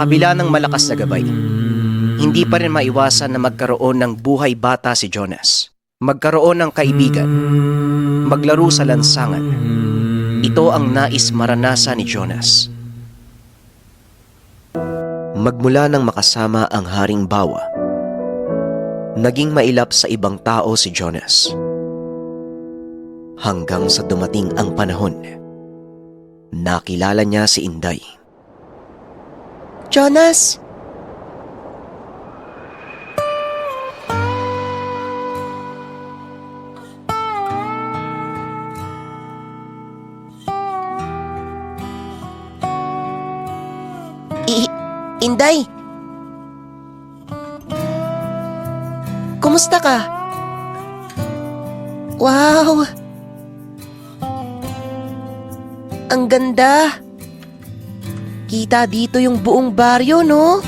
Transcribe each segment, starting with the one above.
kabila ng malakas na gabay, hindi pa rin maiwasan na magkaroon ng buhay bata si Jonas. Magkaroon ng kaibigan, maglaro sa lansangan. Ito ang nais maranasan ni Jonas. Magmula nang makasama ang Haring Bawa, naging mailap sa ibang tao si Jonas. Hanggang sa dumating ang panahon, nakilala niya si Inday. Jonas! Inday! Kumusta ka? Wow! Ang ganda! Kita dito yung buong baryo, no?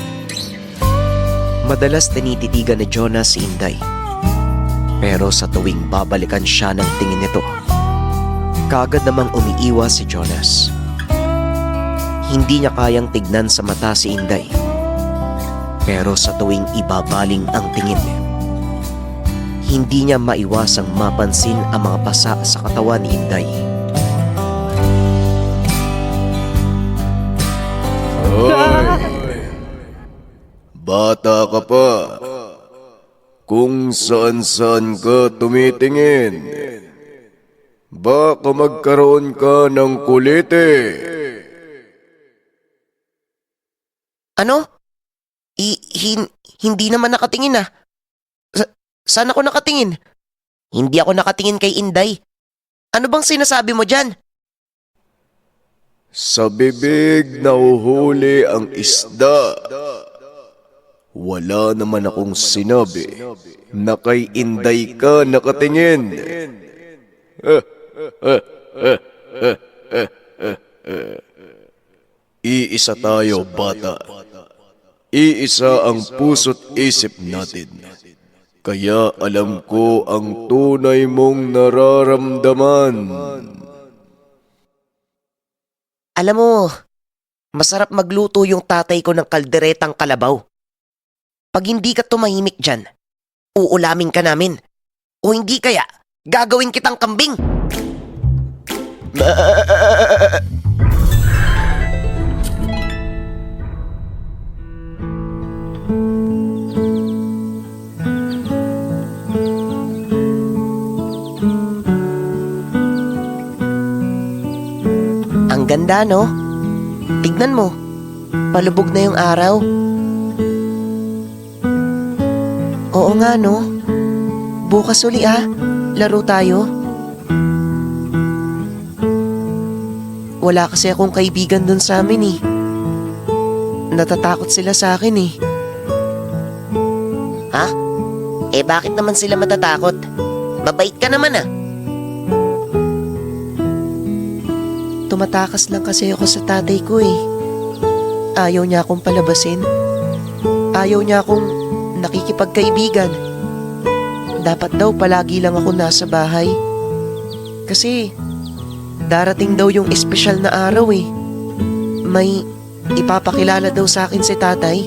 Madalas tinititigan ni Jonas si Inday. Pero sa tuwing babalikan siya ng tingin nito, kaagad namang umiiwas si Jonas. Hindi niya kayang tignan sa mata si Inday. Pero sa tuwing ibabaling ang tingin, hindi niya maiwasang mapansin ang mga pasa sa katawan ni Inday. Hoy! Bata ka pa. Kung saan-saan ka tumitingin, baka magkaroon ka ng kulite. Ano? Hindi naman nakatingin ah. Saan ako nakatingin? Hindi ako nakatingin kay Inday. Ano bang sinasabi mo dyan? Sa bibig nahuhuli ang isda. Wala naman akong sinabi na kay Inday ka nakatingin. Iisa tayo, bata. Iisa ang puso't isip natin. Kaya alam ko ang tunay mong nararamdaman. Alam mo, masarap magluto yung tatay ko ng kalderetang kalabaw. Pag hindi ka tumahimik dyan, uulamin ka namin. O hindi kaya, gagawin kitang kambing. Ang ganda, no? Tignan mo, palubog na yung araw. Oo nga, no? Bukas uli laro tayo. Wala kasi akong kaibigan dun sa amin Natatakot sila sa akin Ha? Bakit naman sila matatakot? Mabait ka naman Tumatakas lang kasi ako sa tatay ko Ayaw niya akong palabasin. Ayaw niya akong nakikipagkaibigan. Dapat daw palagi lang ako nasa bahay. Kasi darating daw yung espesyal na araw May ipapakilala daw sa akin si tatay.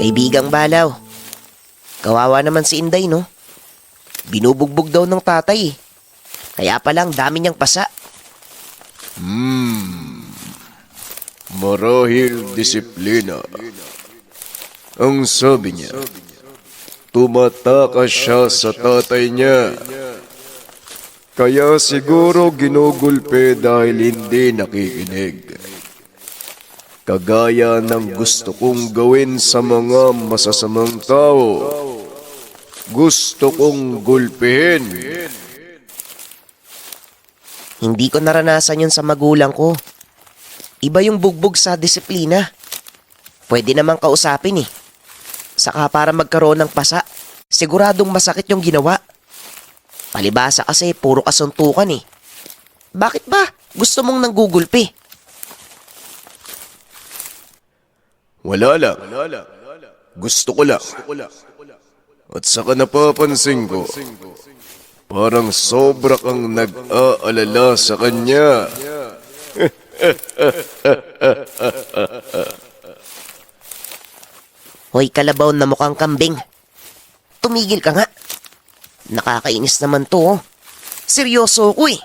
Kaibigang Balaw, kawawa naman si Inday, no? Binubugbog daw ng tatay Kaya palang dami niyang pasa. Marahil disiplina. Ang sabi niya, tumatakas siya sa tatay niya. Kaya siguro ginugulpe dahil hindi nakikinig. Kagaya ng gusto kong gawin sa mga masasamang tao. Gusto kong gulpihin. Hindi ko naranasan yun sa magulang ko. Iba yung bugbog sa disiplina. Pwede namang kausapin Saka para magkaroon ng pasa, siguradong masakit yung ginawa. Palibasa kasi puro kasuntukan Bakit ba gusto mong nanggugulpi? Wala lang. Gusto ko lang. At saka napapansin ko, parang sobra kang nag-aalala sa kanya. Hoy, kalabaw na mukhang kambing. Tumigil ka nga. Nakakainis naman to, oh. Seryoso ko eh.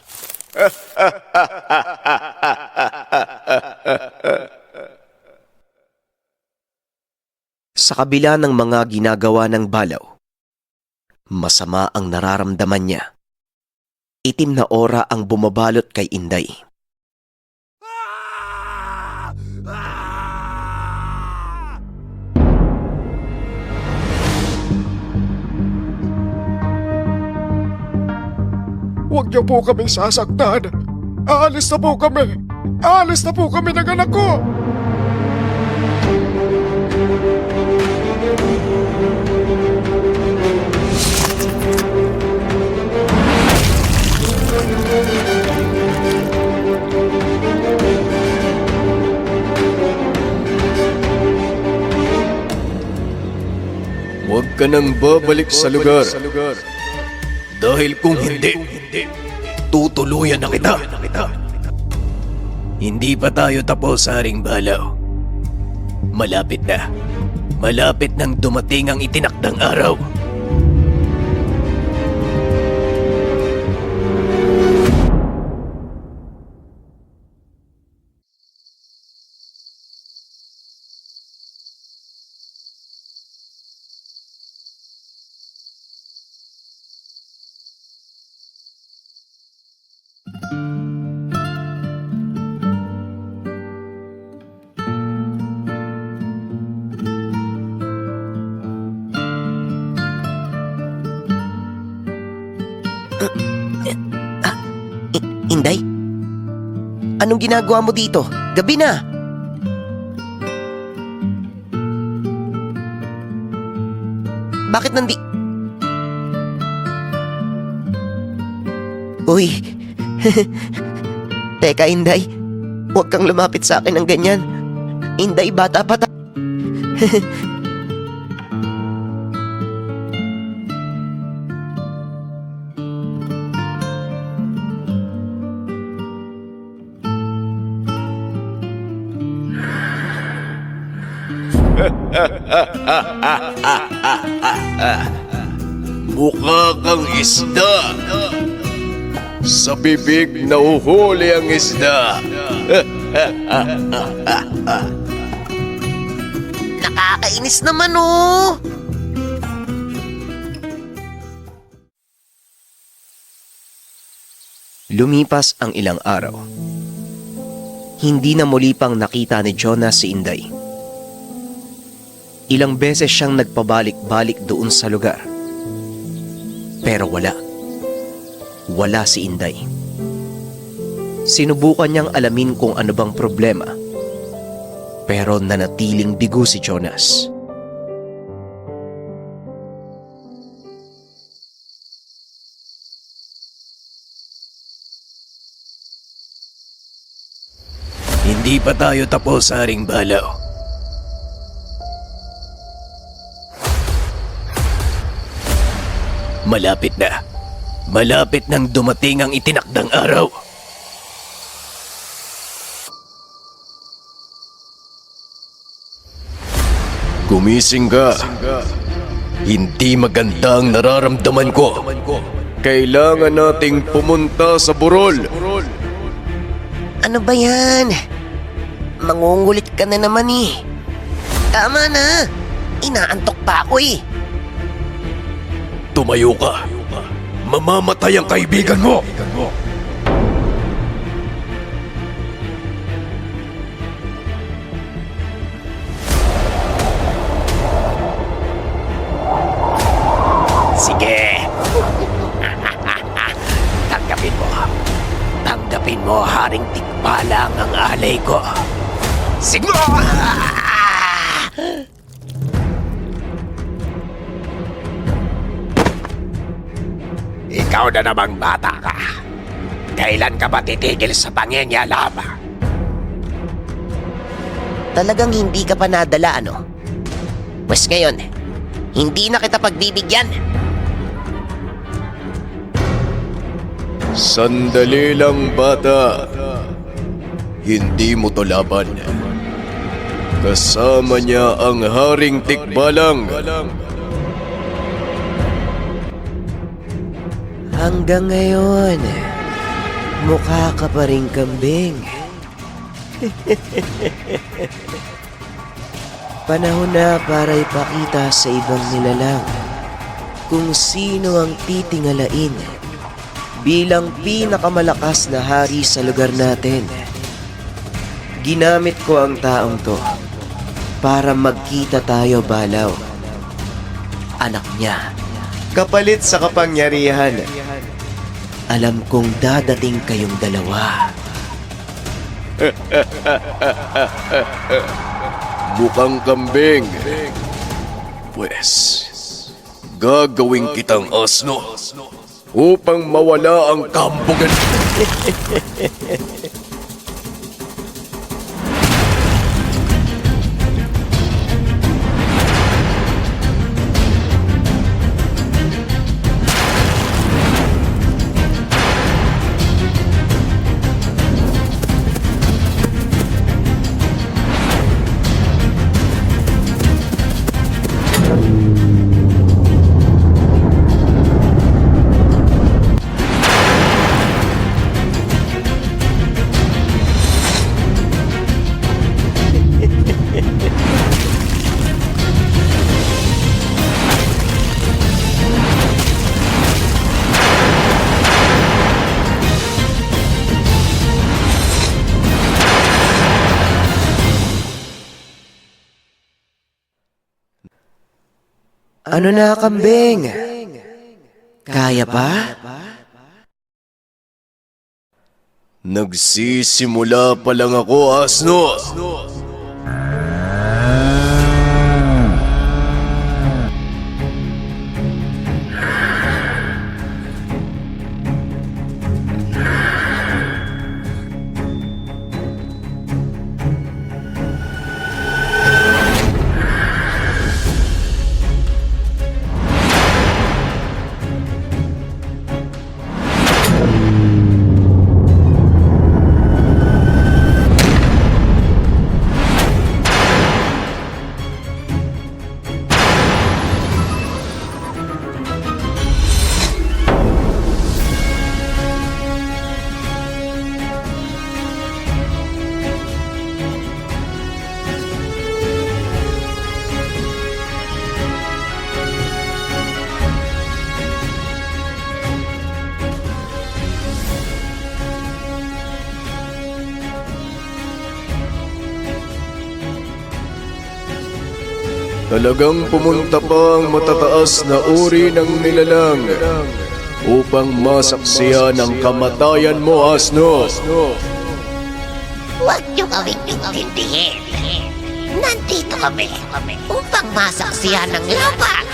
Sa kabila ng mga ginagawa ng balaw, masama ang nararamdaman niya. Itim na aura ang bumabalot kay Inday. Huwag niyo po kaming sasaktan. Aalis na po kami. Aalis na po kami ng anak ko. Huwag ka nang babalik sa lugar. Dahil kung hindi, tutuluyan na kita. Hindi pa tayo tapos sa Haring Balaw. Malapit na. Malapit nang dumating ang itinakdang araw. Inday? Anong ginagawa mo dito? Gabi na. Bakit Uy. Teka, Inday. Huwag kang lumapit sa akin ng ganyan. Inday, bata pa ta- Mukha kang isda. Sa bibig nahuhuli ang isda. Nakakainis naman, oh. Lumipas ang ilang araw. Hindi na muli pang nakita ni Jonas si Inday. Ilang beses siyang nagpabalik-balik doon sa lugar. Pero wala. Wala si Inday. Sinubukan niyang alamin kung ano bang problema. Pero nanatiling bigo si Jonas. Hindi pa tayo tapos sa Haring Balaw. Malapit na. Malapit nang dumating ang itinakdang araw. Gumising ka. Hindi maganda ang nararamdaman ko. Kailangan nating pumunta sa burol. Ano ba yan? Mangungulit ka na naman eh. Tama na. Inaantok pa ako eh. Tumayo ka. Mamamatay ang kaibigan mo. Sige. Tanggapin mo. Tanggapin mo, Haring Tikbalang ang alay ko. Sige! Ikaw na namang bata ka. Kailan ka ba titigil sa pangingialam? Talagang hindi ka pa nadala, ano? Pwes ngayon, hindi na kita pagbibigyan. Sandali lang, bata. Hindi mo to laban. Kasama niya ang Haring Tikbalang. Hanggang ngayon, mukha ka pa ring kambing. Panahon na para ipakita sa ibang nilalang kung sino ang titingalain bilang pinakamalakas na hari sa lugar natin. Ginamit ko ang taong to para magkita tayo, Balaw. Anak niya, kapalit sa kapangyarihan. Alam kong dadating kayong dalawa. Mukhang kambing. Pwes, gagawin kitang asno upang mawala ang kambugan. Ano na, kambing? Kaya pa? Nagsisimula pa lang ako, asno. Talagang pumunta pa ang matataas na uri ng nilalang upang masaksiyan ang kamatayan mo, asno. Huwag niyo kaming intindihin. Nandito kami upang masaksiyan ng laban.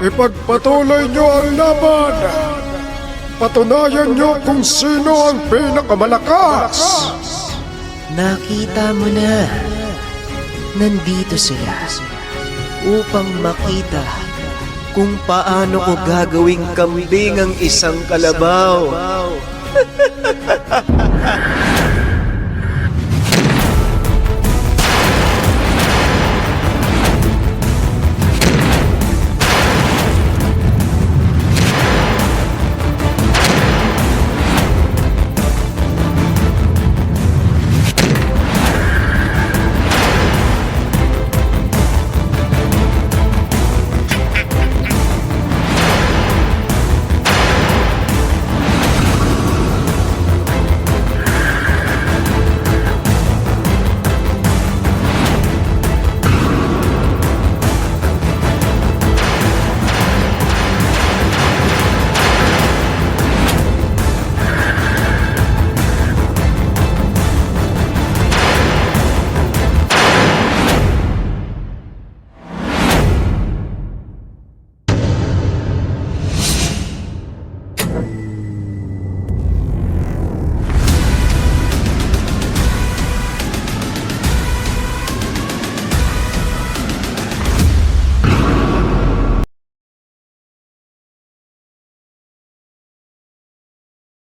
Ipagpatuloy niyo ang laban. Patunayan niyo kung sino ang pinakamalakas. Nakita mo na. Nandito sila upang makita kung paano ko gagawing kambing ang isang kalabaw.